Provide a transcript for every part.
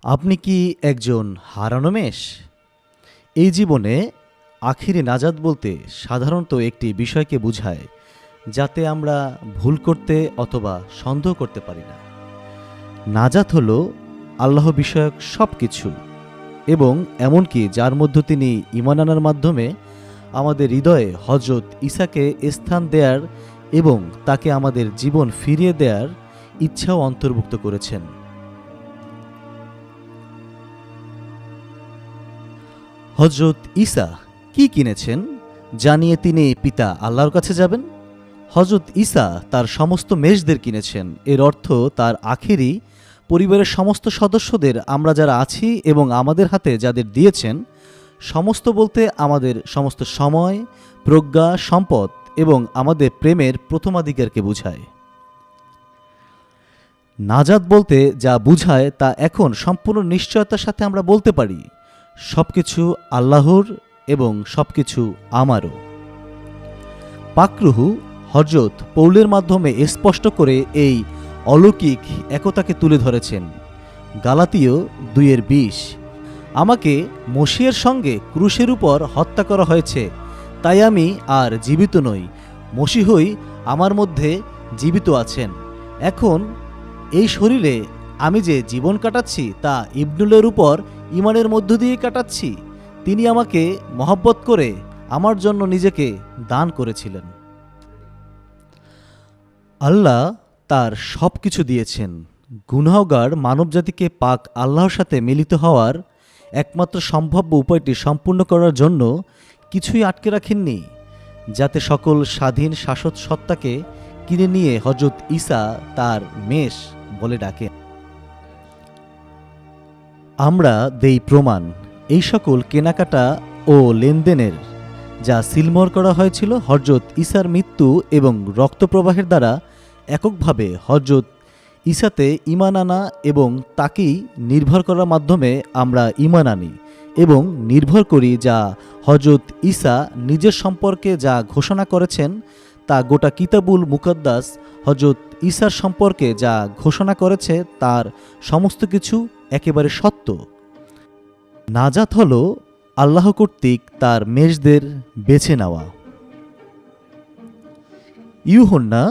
আপনি কি একজন হারানো মেষ? এই জীবনে আখিরি নাজাত বলতে সাধারণত একটি বিষয়কে বোঝায়, যাতে আমরা ভুল করতে অথবা সন্দেহ করতে পারি না। নাজাত হলো আল্লাহ বিষয়ক সব কিছু, এবং এমনকি যার মধ্যে তিনি ঈমান আনার মাধ্যমে আমাদের হৃদয়ে হযরত ঈসাকে স্থান দেয়ার এবং তাকে আমাদের জীবন ফিরিয়ে দেয়ার ইচ্ছাও অন্তর্ভুক্ত করেছেন। হযরত ঈসা কি কিনেছেন জানিয়ে তিনি পিতা আল্লাহর কাছে যাবেন? হযরত ঈসা তার সমস্ত মেষদের কিনেছেন। এর অর্থ তার আখেরি পরিবারের সমস্ত সদস্যদের আমরা যারা আছি এবং আমাদের হাতে যাদের দিয়েছেন, সমস্ত বলতে আমাদের সমস্ত সময়, প্রজ্ঞা, সম্পদ এবং আমাদের প্রেমের প্রথমাধিকারকে বোঝায়। নাজাত বলতে যা বুঝায় তা এখন সম্পূর্ণ নিশ্চয়তার সাথে আমরা বলতে পারি, সবকিছু আল্লাহর এবং সবকিছু আমারও। পাকরুহু হযরত পৌলের মাধ্যমে স্পষ্ট করে এই অলৌকিক একতাকে তুলে ধরেছেন। গালাতীয় 2:20, আমাকে মসিহের সঙ্গে ক্রুশের উপর হত্যা করা হয়েছে, তাই আমি আর জীবিত নই, মসিহই আমার মধ্যে জীবিত আছেন। এখন এই শরীরে আমি যে জীবন কাটাচ্ছি তা ইবনুলের উপর ঈমানের মধ্য দিয়ে কাটাচ্ছি। তিনি আমাকে মহব্বত করে আমার জন্য নিজেকে দান করেছিলেন। আল্লাহ তার সব কিছু দিয়েছেন। গুনাহগার মানবজাতিকে পাক আল্লাহর সাথে মিলিত হওয়ার একমাত্র সম্ভাব্য উপায়টি সম্পূর্ণ করার জন্য কিছুই আটকে রাখেননি, যাতে সকল স্বাধীন শাসক সত্তাকে কিনে নিয়ে হযরত ঈসা তার মেষ বলে ডাকেন। আমরা দেই প্রমাণ, এই সকল কেনাকাটা ও লেনদেনের যা সিলমোহর করা হয়েছিল হযরত ঈসার মৃত্যু এবং রক্তপ্রবাহের দ্বারা এককভাবে হযরত ঈসাতে ঈমান আনা এবং তাকেই নির্ভর করার মাধ্যমে আমরা ঈমান আনি এবং নির্ভর করি, যা হযরত ঈসা নিজের সম্পর্কে যা ঘোষণা করেছেন তা গোটা কিতাবুল মুকাদ্দাস হযরত ঈসার সম্পর্কে যা ঘোষণা করেছে তার সমস্ত কিছু একেবারে সত্য। নাজাত হল আল্লাহ কর্তৃক তার মেষদের বেছে নেওয়া। ইউহান্না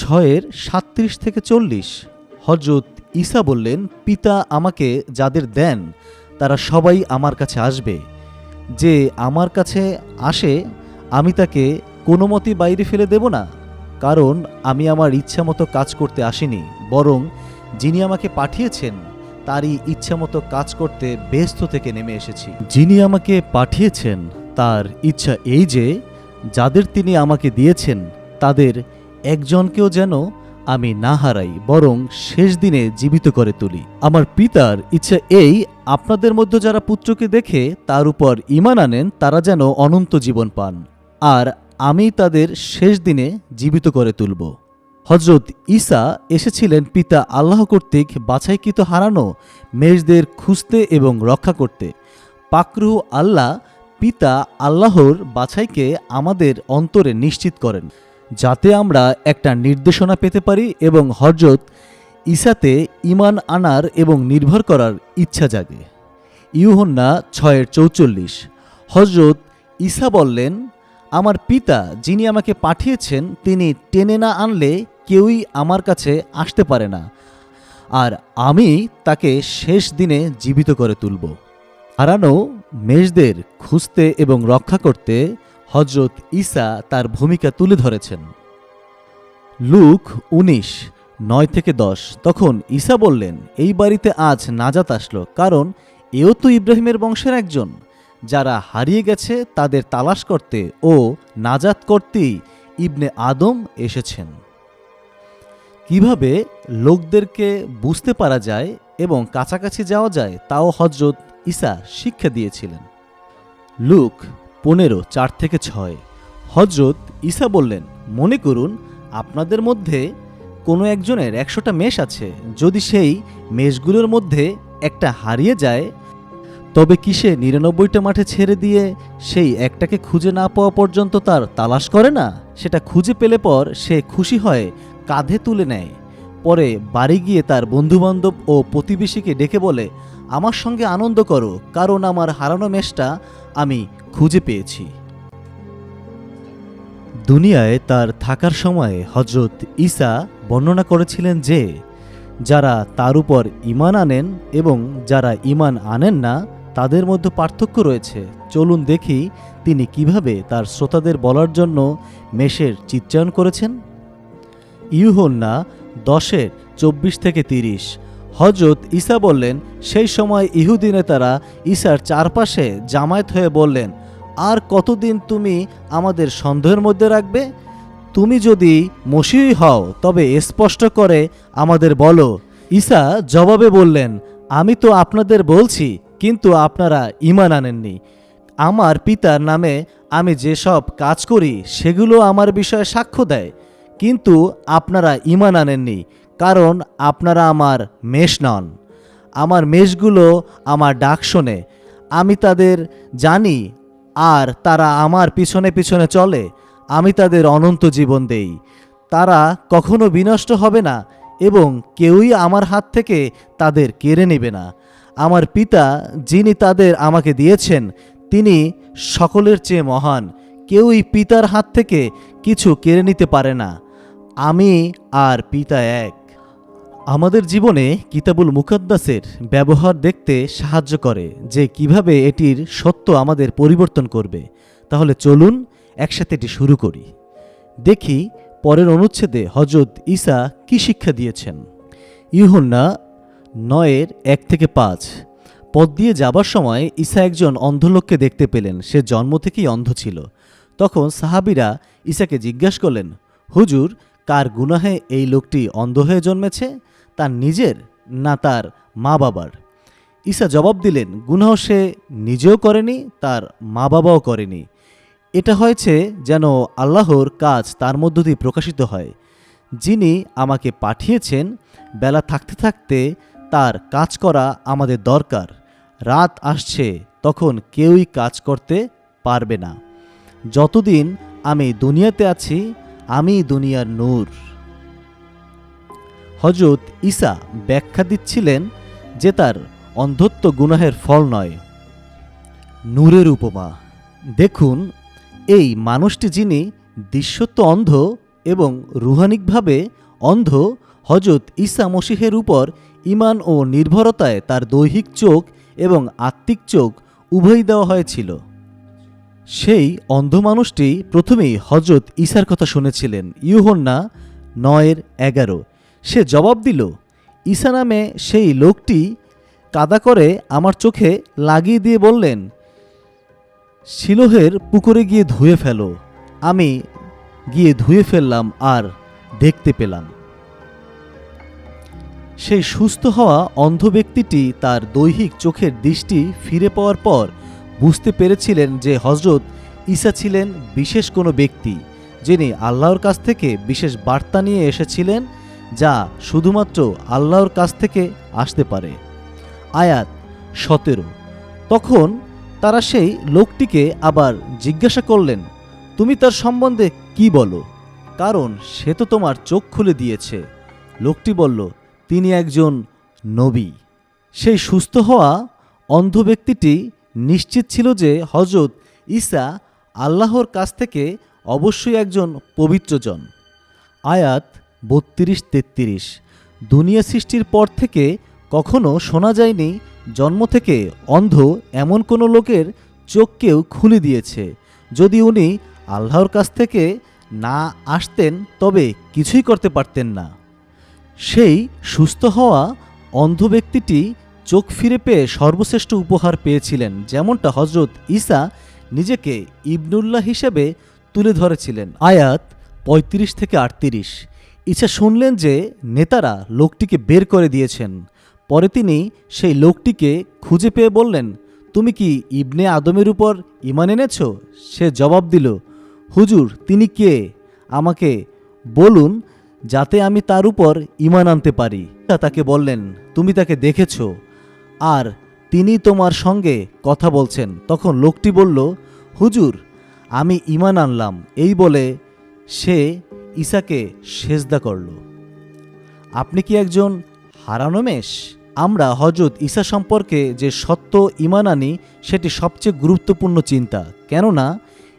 6:37-40, হযরত ঈসা বললেন, পিতা আমাকে যাদের দেন তারা সবাই আমার কাছে আসবে। যে আমার কাছে আসে আমি তাকে কোনো মতেই বাইরে ফেলে দেব না, কারণ আমি আমার ইচ্ছা মতো কাজ করতে আসিনি, বরং যিনি আমাকে পাঠিয়েছেন তারই ইচ্ছা মতো কাজ করতে বেহেশত থেকে নেমে এসেছি। যিনি আমাকে পাঠিয়েছেন তার ইচ্ছা এই যে যাদের তিনি আমাকে দিয়েছেন তাদের একজনকেও যেন আমি না হারাই, বরং শেষ দিনে জীবিত করে তুলি। আমার পিতার ইচ্ছা এই, আপনাদের মধ্যে যারা পুত্রকে দেখে তার উপর ঈমান আনেন তারা যেন অনন্ত জীবন পান, আর আমি তাদের শেষ দিনে জীবিত করে তুলব। হযরত ঈসা এসেছিলেন পিতা আল্লাহ কর্তৃক বাছাইকৃত হারানো মেষদের খুঁজতে এবং রক্ষা করতে। পাকরুহ আল্লাহ পিতা আল্লাহর বাছাইকে আমাদের অন্তরে নিশ্চিত করেন, যাতে আমরা একটা নির্দেশনা পেতে পারি এবং হযরত ঈসাতে ঈমান আনার এবং নির্ভর করার ইচ্ছা জাগে। ইউহান্না 6:44, হযরত ঈসা বললেন, আমার পিতা যিনি আমাকে পাঠিয়েছেন তিনি টেনে না আনলে কেউই আমার কাছে আসতে পারে না, আর আমি তাকে শেষ দিনে জীবিত করে তুলব। হারানো মেষদের খুঁজতে এবং রক্ষা করতে হযরত ঈসা তার ভূমিকা তুলে ধরেছেন। লুক 19:9-10, তখন ঈসা বললেন, এই বাড়িতে আজ নাজাত আসলো, কারণ এও তো ইব্রাহিমের বংশের একজন। যারা হারিয়ে গেছে তাদের তালাশ করতে ও নাজাত করতেই ইবনে আদম এসেছেন। কিভাবে লোকদেরকে বুঝতে পারা যায় এবং কাছাকাছি যাওয়া যায় তাও হযরত ঈসা শিক্ষা দিয়েছিলেন। লুক 15:4-6, হযরত ঈসা বললেন, মনে করুন আপনাদের মধ্যে কোনো একজনের 100টা মেষ আছে, যদি সেই মেষগুলোর মধ্যে একটা হারিয়ে যায় তবে কি সে 99টা মাঠে ছেড়ে দিয়ে সেই একটাকে খুঁজে না পাওয়া পর্যন্ত তার তালাশ করে না? সেটা খুঁজে পেলে পর সে খুশি হয়ে কাঁধে তুলে নেয়। পরে বাড়ি গিয়ে তার বন্ধুবান্ধব ও প্রতিবেশীকে ডেকে বলে, আমার সঙ্গে আনন্দ করো, কারণ আমার হারানো মেষটা আমি খুঁজে পেয়েছি। দুনিয়ায় তার থাকার সময়ে হজরত ঈসা বর্ণনা করেছিলেন যে যারা তার উপর ঈমান আনেন এবং যারা ঈমান আনেন না তাদের মধ্যে পার্থক্য রয়েছে। চলুন দেখি তিনি কিভাবে তার শ্রোতাদের বলার জন্য মেষের চিত্রায়ন করেছেন। ইউহান্না 10:24-30। হজরত ঈসা বললেন, সেই সময় ইহুদি নেতারা ঈসার চারপাশে জামায়াত হয়ে বললেন, আর কতদিন তুমি আমাদের সন্দেহের মধ্যে রাখবে? তুমি যদি মসীহ হও তবে স্পষ্ট করে আমাদের বলো। ঈসা জবাবে বললেন, আমি তো আপনাদের বলছি, কিন্তু আপনারা ঈমান আনেননি। আমার পিতার নামে আমি যেসব কাজ করি সেগুলো আমার বিষয়ে সাক্ষ্য দেয়, কিন্তু আপনারা ঈমান আনেননি, কারণ আপনারা আমার মেষ নন। আমার মেষগুলো আমার ডাক শোনে, আমি তাদের জানি, আর তারা আমার পিছনে পিছনে চলে। আমি তাদের অনন্ত জীবন দেই, তারা কখনো বিনষ্ট হবে না এবং কেউই আমার হাত থেকে তাদের কেড়ে নেবে না। আমার পিতা যিনি তাদের আমাকে দিয়েছেন তিনি সকলের চেয়ে মহান, কেউই পিতার হাত থেকে কিছু কেড়ে নিতে পারে না। আমি আর পিতা এক। আমাদের জীবনে কিতাবুল মুকাদ্দাসের ব্যবহার দেখতে সাহায্য করে যে কিভাবে এটির সত্য আমাদের পরিবর্তন করবে। তাহলে চলুন একসাথে এটি শুরু করি। দেখি পরের অনুচ্ছেদে হজরত ঈসা কি শিক্ষা দিয়েছেন। ইউহান্না 9:1-5। পথ দিয়ে যাবার সময় ঈসা একজন অন্ধ লোককে দেখতে পেলেন। সে জন্ম থেকেই অন্ধ ছিল। তখন সাহাবীরা ঈসাকে জিজ্ঞাসা করলেন, হুজুর, কার গুনাহে এই লোকটি অন্ধ হয়ে জন্মেছে, তার নিজের না তার মা বাবার? ঈসা জবাব দিলেন, গুনাহ সে নিজেও করেনি, তার মা বাবাও করেনি। এটা হয়েছে যেন আল্লাহর কাজ তার মধ্য দিয়ে প্রকাশিত হয়। যিনি আমাকে পাঠিয়েছেন, বেলা থাকতে থাকতে তার কাজ করা আমাদের দরকার। রাত আসছে, তখন কেউই কাজ করতে পারবে না। যতদিন আমি দুনিয়াতে আছি, আমি দুনিয়ার নূর। হজরত ঈসা ব্যাখ্যা দিচ্ছিলেন যে তার অন্ধত্ব গুনাহের ফল নয়, নূরের উপমা। দেখুন, এই মানুষটি যিনি দৃশ্যত অন্ধ এবং রুহানিকভাবে অন্ধ, হজরত ঈসা মসীহের উপর ঈমান ও নির্ভরতায় তার দৈহিক চোখ এবং আত্মিক চোখ উভয়ই দেওয়া হয়েছিল। সেই অন্ধ মানুষটি প্রথমেই হজরত ঈসার কথা শুনেছিলেন। ইউহান্না 9:11। সে জবাব দিল, ঈসা নামে সেই লোকটি কাদা করে আমার চোখে লাগিয়ে দিয়ে বললেন, শিলোহের পুকুরে গিয়ে ধুয়ে ফেলো। আমি গিয়ে ধুয়ে ফেললাম আর দেখতে পেলাম। সেই সুস্থ হওয়া অন্ধ ব্যক্তিটি তার দৈহিক চোখের দৃষ্টি ফিরে পাওয়ার পর বুঝতে পেরেছিলেন যে হজরত ঈসা ছিলেন বিশেষ কোনো ব্যক্তি, যিনি আল্লাহর কাছ থেকে বিশেষ বার্তা নিয়ে এসেছিলেন, যা শুধুমাত্র আল্লাহর কাছ থেকে আসতে পারে। আয়াত 17। তখন তারা সেই লোকটিকে আবার জিজ্ঞাসা করলেন, তুমি তার সম্বন্ধে কি বলো, কারণ সে তো তোমার চোখ খুলে দিয়েছে। লোকটি বলল, তিনি একজন নবী। সেই সুস্থ হওয়া অন্ধ ব্যক্তিটি নিশ্চিত ছিল যে হজরত ঈসা আল্লাহর কাছ থেকে অবশ্যই একজন পবিত্রজন। আয়াত 32-33। দুনিয়া সৃষ্টির পর থেকে কখনো শোনা যায়নি জন্ম থেকে অন্ধ এমন কোনো লোকের চোখ কেউ খুলে দিয়েছে। যদি উনি আল্লাহর কাছ থেকে না আসতেন তবে কিছুই করতে পারতেন না। সেই সুস্থ হওয়া অন্ধ ব্যক্তিটি চোখ ফিরে পেয়ে সর্বশ্রেষ্ঠ উপহার পেয়েছিলেন, যেমনটা হজরত ঈসা নিজেকে ইবনুল্লাহ হিসেবে তুলে ধরেছিলেন। আয়াত 35-38। ঈসা শুনলেন যে নেতারা লোকটিকে বের করে দিয়েছেন। পরে তিনি সেই লোকটিকে খুঁজে পেয়ে বললেন, তুমি কি ইবনে আদমের উপর ঈমান এনেছ? সে জবাব দিল, হুজুর, তিনি কে? আমাকে বলুন যাতে আমি তার উপর ঈমান আনতে পারি। তাকে বললেন, তুমি তাকে দেখেছ আর তিনি তোমার সঙ্গে কথা বলছেন। তখন লোকটি বলল, হুজুর, আমি ঈমান আনলাম। এই বলে সে ঈসাকে সেজদা করল। আপনি কি একজন হারানো মেষ? আমরা হজরত ঈসা সম্পর্কে যে সত্য ঈমান আনি সেটি সবচেয়ে গুরুত্বপূর্ণ চিন্তা, কেননা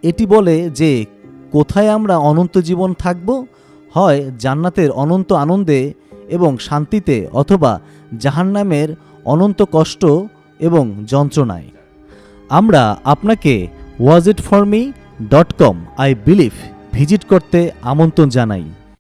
এটি বলে যে কোথায় আমরা অনন্ত জীবন থাকব, হয় জান্নাতের অনন্ত আনন্দে এবং শান্তিতে, অথবা জাহান্নামের অনন্ত কষ্ট এবং যন্ত্রণায়। আমরা আপনাকে wasitforme.com I believe ভিজিট করতে আমন্ত্রণ জানাই।